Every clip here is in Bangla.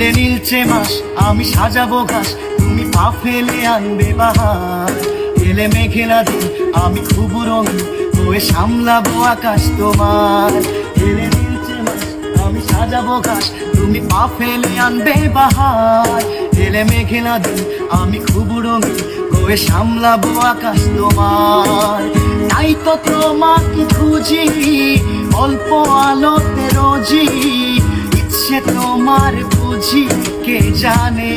এলে নীলচে মাস আমি সাজাবো ঘাস, তুমি পা ফেলে আনবে বাহার। এলে মেঘেলা দিন আমি খুব রঙিন হয়ে সামলাবো আকাশ তোমার। এলে নীলচে মাস আমি সাজাবো ঘাস, তুমি পা ফেলে আনবে বাহার। এলে মেঘেলা দিন আমি খুব রঙিন হয়ে সামলাবো আকাশ তোমার। তাই তো তোমাকে খুঁজি অল্প আলোতে রোজি, ইচ্ছে তোমার বুঝি কে জানে।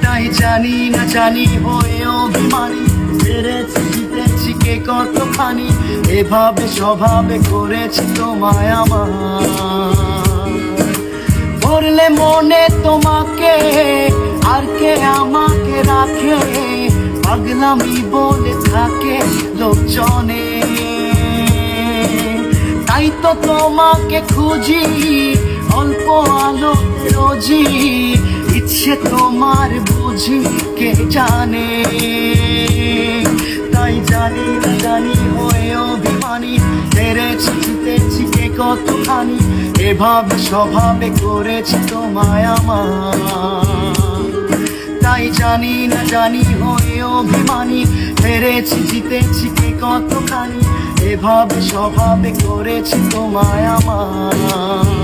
তাই জানি না জানি হয়ে অভিমানী, হেরেছি জিতেছি কে কতখানি, এভাবে স্বভাবে করেছি তোমায় আমার। করলে মনে তোমাকে আর কে আমাকে রাখে, পাগলামি বলে থাকে লোকজনে। তাই তো তোমাকে খুঁজি অল্প আলো রোজি, ইচ্ছে তোমার বুঝি কে জানে। তাই জানি না জানি হয়ে অভিমানী, হেরেছি জিতেছি কে কতখানি, এভাবে স্বভাবে করেছি তোমায় আমার। তাই জানি না জানি হয়ে অভিমানী, হেরেছি জিতেছি কে কতখানি, এভাবে স্বভাবে করেছি তোমায় আমার।